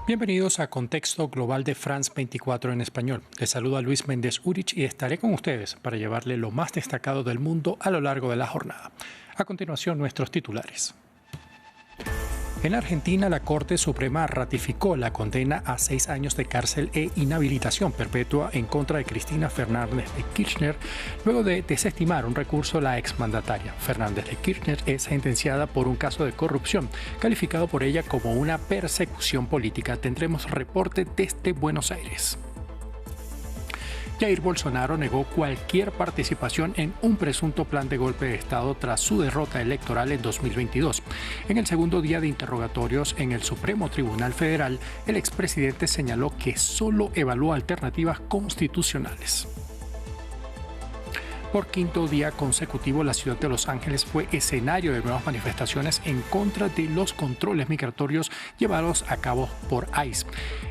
Bienvenidos a Contexto Global de France 24 en español. Les saluda Luis Méndez Urich y estaré con ustedes para llevarle lo más destacado del mundo a lo largo de la jornada. A continuación, nuestros titulares. En Argentina, la Corte Suprema ratificó la condena a 6 años de cárcel e inhabilitación perpetua en contra de Cristina Fernández de Kirchner, luego de desestimar un recurso de la exmandataria. Fernández de Kirchner es sentenciada por un caso de corrupción, calificado por ella como una persecución política. Tendremos reporte desde Buenos Aires. Jair Bolsonaro negó cualquier participación en un presunto plan de golpe de Estado tras su derrota electoral en 2022. En el segundo día de interrogatorios en el Supremo Tribunal Federal, el expresidente señaló que solo evaluó alternativas constitucionales. Por quinto día consecutivo, la ciudad de Los Ángeles fue escenario de nuevas manifestaciones en contra de los controles migratorios llevados a cabo por ICE.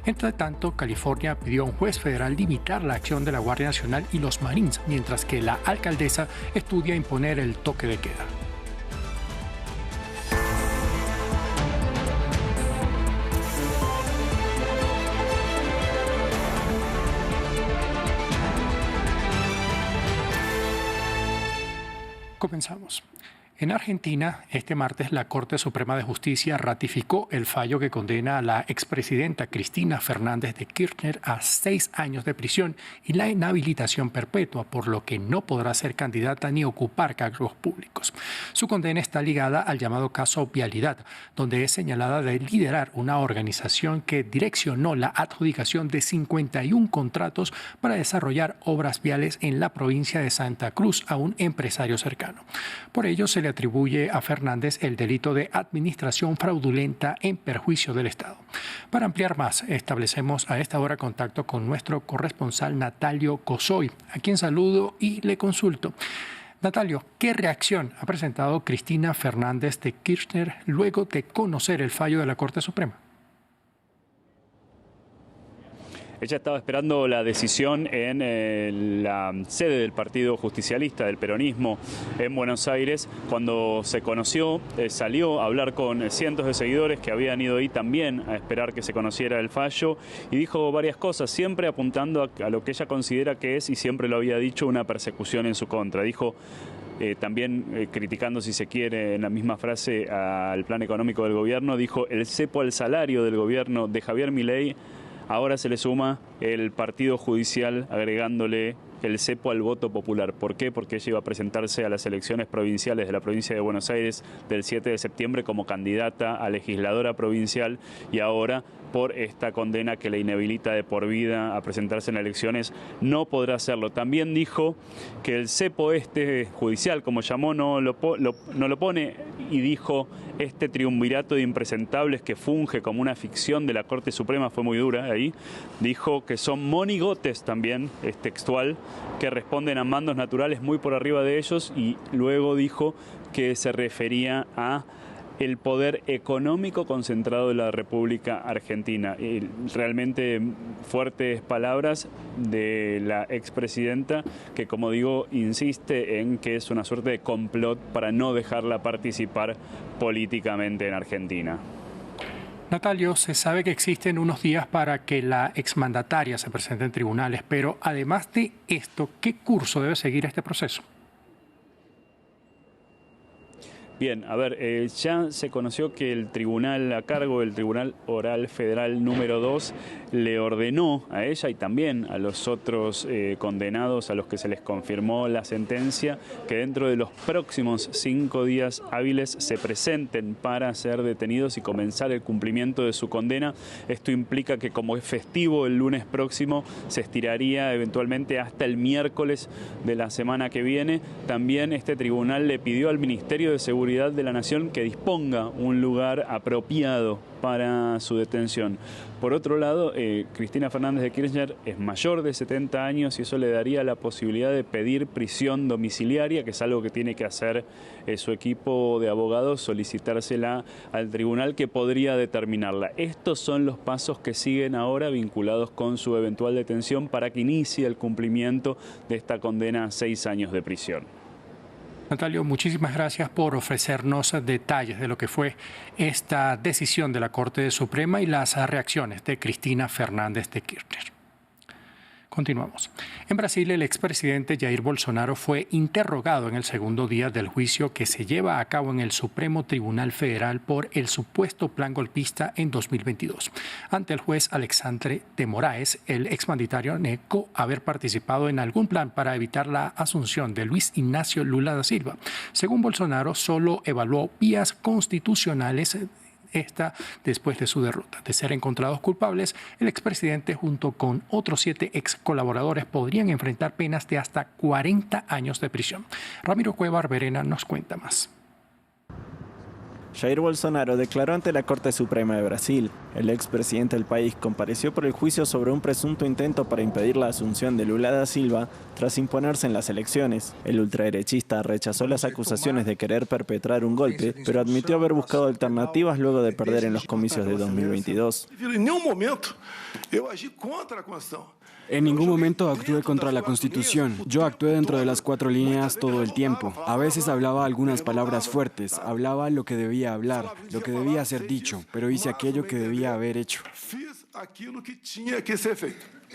Entre tanto, California pidió a un juez federal limitar la acción de la Guardia Nacional y los Marines, mientras que la alcaldesa estudia imponer el toque de queda. Comenzamos. En Argentina, este martes, la Corte Suprema de Justicia ratificó el fallo que condena a la expresidenta Cristina Fernández de Kirchner a 6 años de prisión y la inhabilitación perpetua, por lo que no podrá ser candidata ni ocupar cargos públicos. Su condena está ligada al llamado caso Vialidad, donde es señalada de liderar una organización que direccionó la adjudicación de 51 contratos para desarrollar obras viales en la provincia de Santa Cruz a un empresario cercano. Por ello, se le atribuye a Fernández el delito de administración fraudulenta en perjuicio del Estado. Para ampliar más, establecemos a esta hora contacto con nuestro corresponsal Natalio Cosoy, a quien saludo y le consulto. Natalio, ¿qué reacción ha presentado Cristina Fernández de Kirchner luego de conocer el fallo de la Corte Suprema? Ella estaba esperando la decisión en la sede del Partido Justicialista, del peronismo, en Buenos Aires. Cuando se conoció, salió a hablar con cientos de seguidores que habían ido ahí también a esperar que se conociera el fallo y dijo varias cosas, siempre apuntando a lo que ella considera que es, y siempre lo había dicho, una persecución en su contra. Dijo también criticando, si se quiere, en la misma frase al plan económico del gobierno, dijo: el cepo al salario del gobierno de Javier Milei. Ahora se le suma el Partido Judicial agregándole el cepo al voto popular. ¿Por qué? Porque ella iba a presentarse a las elecciones provinciales de la provincia de Buenos Aires del 7 de septiembre como candidata a legisladora provincial y ahora, por esta condena que le inhabilita de por vida a presentarse en elecciones, no podrá hacerlo. También dijo que el cepo judicial, como llamó, no lo pone, y dijo: este triunvirato de impresentables que funge como una ficción de la Corte Suprema, fue muy dura ahí, dijo que son monigotes también, es textual, que responden a mandos naturales muy por arriba de ellos, y luego dijo que se refería a el poder económico concentrado de la República Argentina. Y realmente fuertes palabras de la expresidenta que, como digo, insiste en que es una suerte de complot para no dejarla participar políticamente en Argentina. Natalio, se sabe que existen unos días para que la exmandataria se presente en tribunales, pero además de esto, ¿qué curso debe seguir este proceso? Bien, a ver, ya se conoció que el tribunal a cargo, el Tribunal Oral Federal número 2, le ordenó a ella y también a los otros condenados a los que se les confirmó la sentencia que dentro de los próximos 5 días hábiles se presenten para ser detenidos y comenzar el cumplimiento de su condena. Esto implica que, como es festivo el lunes próximo, se estiraría eventualmente hasta el miércoles de la semana que viene. También este tribunal le pidió al Ministerio de Seguridad de la Nación que disponga un lugar apropiado para su detención. Por otro lado, Cristina Fernández de Kirchner es mayor de 70 años y eso le daría la posibilidad de pedir prisión domiciliaria, que es algo que tiene que hacer su equipo de abogados, solicitársela al tribunal que podría determinarla. Estos son los pasos que siguen ahora vinculados con su eventual detención para que inicie el cumplimiento de esta condena a 6 años de prisión. Natalio, muchísimas gracias por ofrecernos detalles de lo que fue esta decisión de la Corte Suprema y las reacciones de Cristina Fernández de Kirchner. Continuamos. En Brasil, el expresidente Jair Bolsonaro fue interrogado en el segundo día del juicio que se lleva a cabo en el Supremo Tribunal Federal por el supuesto plan golpista en 2022. Ante el juez Alexandre de Moraes, el exmandatario negó haber participado en algún plan para evitar la asunción de Luis Ignacio Lula da Silva. Según Bolsonaro, solo evaluó vías constitucionales después de su derrota. De ser encontrados culpables, el expresidente junto con otros 7 ex colaboradores podrían enfrentar penas de hasta 40 años de prisión. Ramiro Cueva Verena nos cuenta más. Jair Bolsonaro declaró ante la Corte Suprema de Brasil. El expresidente del país compareció por el juicio sobre un presunto intento para impedir la asunción de Lula da Silva tras imponerse en las elecciones. El ultraderechista rechazó las acusaciones de querer perpetrar un golpe, pero admitió haber buscado alternativas luego de perder en los comicios de 2022. En ningún momento actué contra la Constitución. Yo actué dentro de las 4 líneas todo el tiempo. A veces hablaba algunas palabras fuertes, hablaba lo que debía hablar, lo que debía ser dicho, pero hice aquello que debía haber hecho.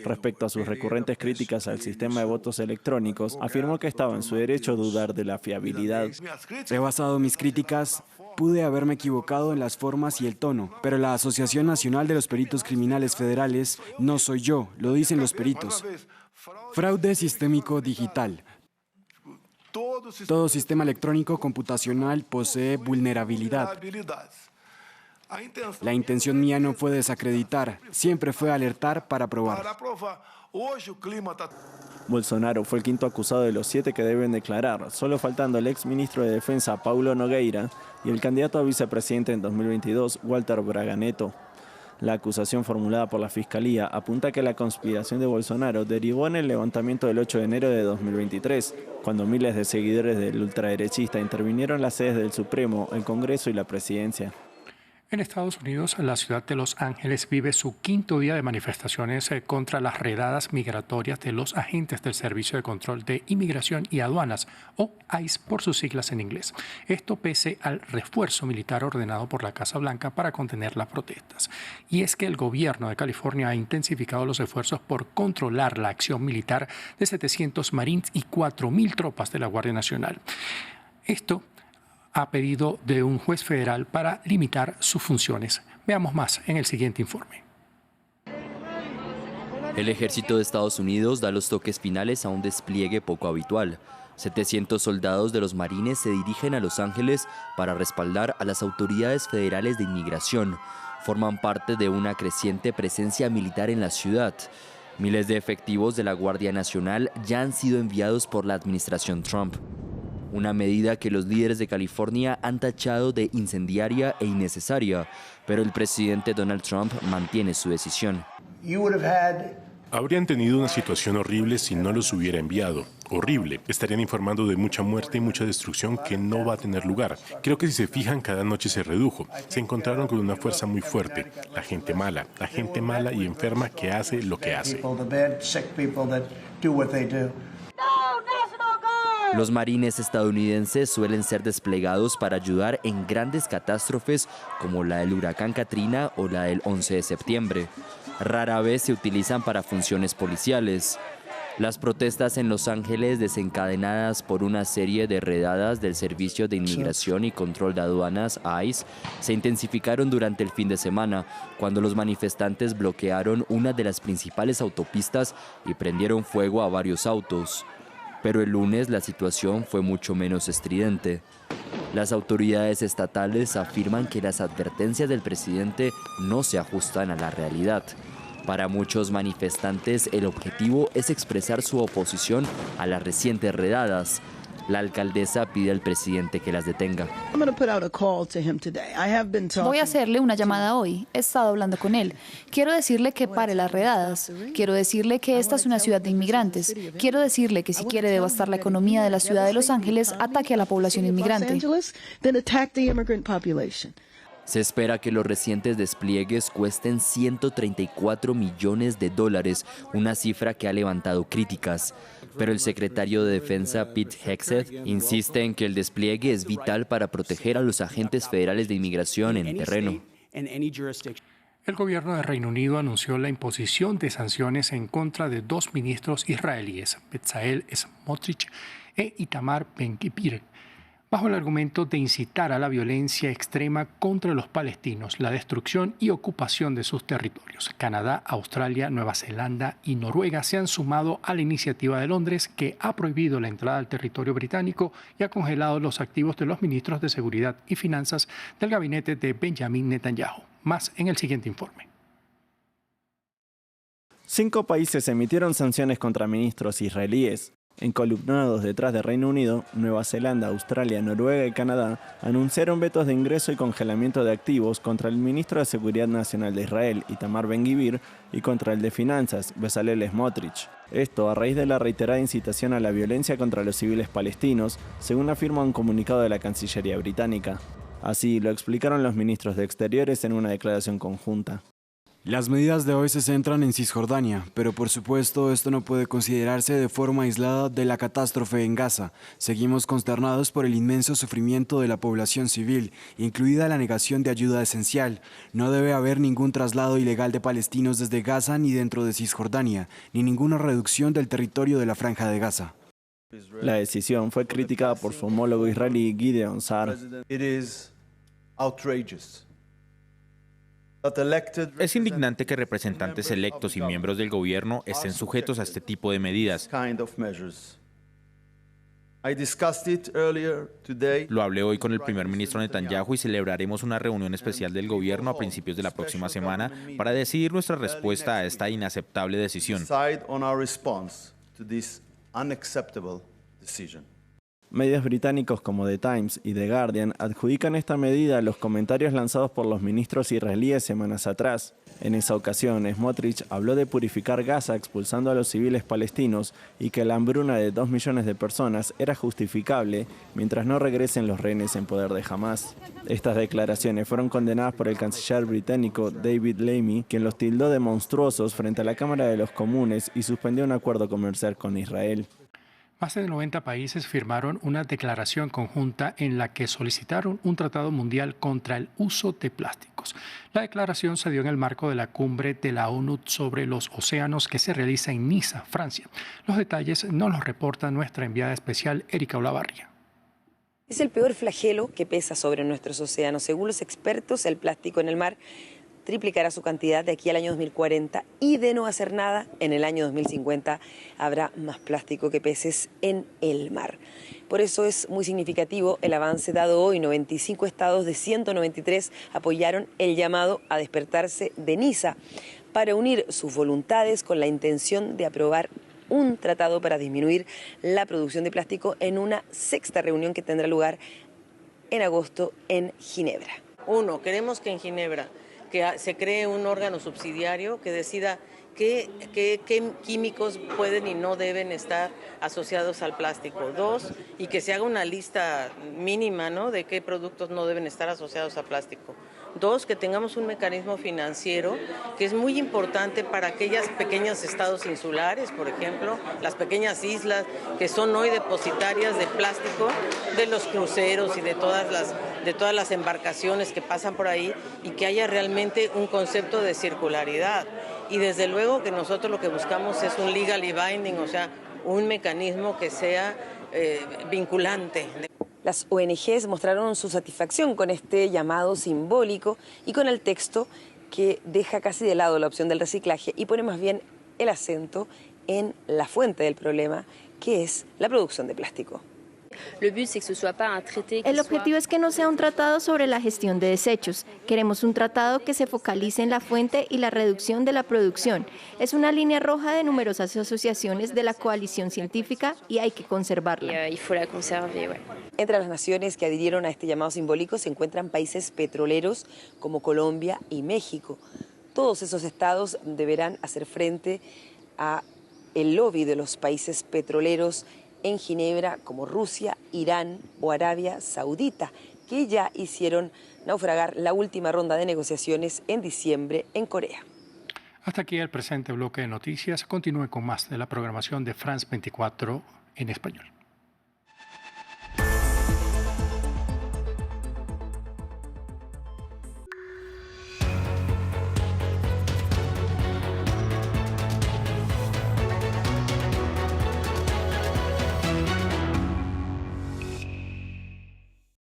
Respecto a sus recurrentes críticas al sistema de votos electrónicos, afirmó que estaba en su derecho a dudar de la fiabilidad. He basado mis críticas. Pude haberme equivocado en las formas y el tono, pero la Asociación Nacional de los Peritos Criminales Federales no soy yo, lo dicen los peritos. Fraude sistémico digital. Todo sistema electrónico computacional posee vulnerabilidad. La intención mía no fue desacreditar, siempre fue alertar para probar. Bolsonaro fue el quinto acusado de los 7 que deben declarar, solo faltando el ex ministro de Defensa Paulo Nogueira y el candidato a vicepresidente en 2022, Walter Braga Neto. La acusación formulada por la Fiscalía apunta que la conspiración de Bolsonaro derivó en el levantamiento del 8 de enero de 2023, cuando miles de seguidores del ultraderechista intervinieron en las sedes del Supremo, el Congreso y la Presidencia. En Estados Unidos, la ciudad de Los Ángeles vive su 5º día de manifestaciones contra las redadas migratorias de los agentes del Servicio de Control de Inmigración y Aduanas, o ICE por sus siglas en inglés. Esto pese al refuerzo militar ordenado por la Casa Blanca para contener las protestas. Y es que el gobierno de California ha intensificado los esfuerzos por controlar la acción militar de 700 Marines y 4.000 tropas de la Guardia Nacional. Esto a pedido de un juez federal para limitar sus funciones. Veamos más en el siguiente informe. El ejército de Estados Unidos da los toques finales a un despliegue poco habitual. 700 soldados de los Marines se dirigen a Los Ángeles para respaldar a las autoridades federales de inmigración. Forman parte de una creciente presencia militar en la ciudad. Miles de efectivos de la Guardia Nacional ya han sido enviados por la administración Trump. Una medida que los líderes de California han tachado de incendiaria e innecesaria, pero el presidente Donald Trump mantiene su decisión. Habrían tenido una situación horrible si no los hubiera enviado. Horrible. Estarían informando de mucha muerte y mucha destrucción que no va a tener lugar. Creo que si se fijan, cada noche se redujo. Se encontraron con una fuerza muy fuerte. La gente mala y enferma que hace lo que hace. Los marines estadounidenses suelen ser desplegados para ayudar en grandes catástrofes como la del huracán Katrina o la del 11 de septiembre. Rara vez se utilizan para funciones policiales. Las protestas en Los Ángeles, desencadenadas por una serie de redadas del Servicio de Inmigración y Control de Aduanas, ICE, se intensificaron durante el fin de semana, cuando los manifestantes bloquearon una de las principales autopistas y prendieron fuego a varios autos. Pero el lunes la situación fue mucho menos estridente. Las autoridades estatales afirman que las advertencias del presidente no se ajustan a la realidad. Para muchos manifestantes, el objetivo es expresar su oposición a las recientes redadas. La alcaldesa pide al presidente que las detenga. Voy a hacerle una llamada hoy. He estado hablando con él. Quiero decirle que pare las redadas. Quiero decirle que esta es una ciudad de inmigrantes. Quiero decirle que si quiere devastar la economía de la ciudad de Los Ángeles, ataque a la población inmigrante. Se espera que los recientes despliegues cuesten $134 millones, una cifra que ha levantado críticas. Pero el secretario de Defensa, Pete Hegseth, insiste en que el despliegue es vital para proteger a los agentes federales de inmigración en terreno. El gobierno de Reino Unido anunció la imposición de sanciones en contra de 2 ministros israelíes, Bezalel Smotrich e Itamar Ben-Gvir, bajo el argumento de incitar a la violencia extrema contra los palestinos, la destrucción y ocupación de sus territorios. Canadá, Australia, Nueva Zelanda y Noruega se han sumado a la iniciativa de Londres, que ha prohibido la entrada al territorio británico y ha congelado los activos de los ministros de Seguridad y Finanzas del gabinete de Benjamin Netanyahu. Más en el siguiente informe. 5 países emitieron sanciones contra ministros israelíes. Encolumnados detrás de Reino Unido, Nueva Zelanda, Australia, Noruega y Canadá anunciaron vetos de ingreso y congelamiento de activos contra el ministro de Seguridad Nacional de Israel, Itamar Ben-Gvir, y contra el de Finanzas, Bezalel Smotrich. Esto a raíz de la reiterada incitación a la violencia contra los civiles palestinos, según afirma un comunicado de la Cancillería británica. Así lo explicaron los ministros de Exteriores en una declaración conjunta. Las medidas de hoy se centran en Cisjordania, pero por supuesto esto no puede considerarse de forma aislada de la catástrofe en Gaza. Seguimos consternados por el inmenso sufrimiento de la población civil, incluida la negación de ayuda esencial. No debe haber ningún traslado ilegal de palestinos desde Gaza ni dentro de Cisjordania, ni ninguna reducción del territorio de la Franja de Gaza. La decisión fue criticada por su homólogo israelí Gideon Sa'ar. Es indignante que representantes electos y miembros del gobierno estén sujetos a este tipo de medidas. Lo hablé hoy con el primer ministro Netanyahu y celebraremos una reunión especial del gobierno a principios de la próxima semana para decidir nuestra respuesta a esta inaceptable decisión. Medios británicos como The Times y The Guardian adjudican esta medida a los comentarios lanzados por los ministros israelíes semanas atrás. En esa ocasión, Smotrich habló de purificar Gaza expulsando a los civiles palestinos y que la hambruna de 2 millones de personas era justificable mientras no regresen los rehenes en poder de Hamás. Estas declaraciones fueron condenadas por el canciller británico David Lammy, quien los tildó de monstruosos frente a la Cámara de los Comunes y suspendió un acuerdo comercial con Israel. Más de 90 países firmaron una declaración conjunta en la que solicitaron un tratado mundial contra el uso de plásticos. La declaración se dio en el marco de la cumbre de la ONU sobre los océanos que se realiza en Niza, Francia. Los detalles nos los reporta nuestra enviada especial, Erika Olavarría. Es el peor flagelo que pesa sobre nuestros océanos. Según los expertos, el plástico en el mar triplicará su cantidad de aquí al año 2040 y de no hacer nada, en el año 2050 habrá más plástico que peces en el mar. Por eso es muy significativo el avance dado hoy. 95 estados de 193 apoyaron el llamado a despertarse de Niza para unir sus voluntades con la intención de aprobar un tratado para disminuir la producción de plástico en una 6ª reunión que tendrá lugar en agosto en Ginebra. Queremos que en Ginebra se cree un órgano subsidiario que decida qué químicos pueden y no deben estar asociados al plástico. 2, y que se haga una lista mínima, ¿no?, de qué productos no deben estar asociados a plástico. 2, que tengamos un mecanismo financiero que es muy importante para aquellos pequeños estados insulares, por ejemplo, las pequeñas islas que son hoy depositarias de plástico, de los cruceros y de todas las embarcaciones que pasan por ahí, y que haya realmente un concepto de circularidad. Y desde luego que nosotros lo que buscamos es un legally binding, o sea, un mecanismo que sea vinculante. Las ONGs mostraron su satisfacción con este llamado simbólico y con el texto que deja casi de lado la opción del reciclaje y pone más bien el acento en la fuente del problema, que es la producción de plástico. El objetivo es que no sea un tratado sobre la gestión de desechos. Queremos un tratado que se focalice en la fuente y la reducción de la producción. Es una línea roja de numerosas asociaciones de la coalición científica y hay que conservarla. Entre las naciones que adhirieron a este llamado simbólico se encuentran países petroleros como Colombia y México. Todos esos estados deberán hacer frente a el lobby de los países petroleros en Ginebra, como Rusia, Irán o Arabia Saudita, que ya hicieron naufragar la última ronda de negociaciones en diciembre en Corea. Hasta aquí el presente bloque de noticias. Continúe con más de la programación de France 24 en español.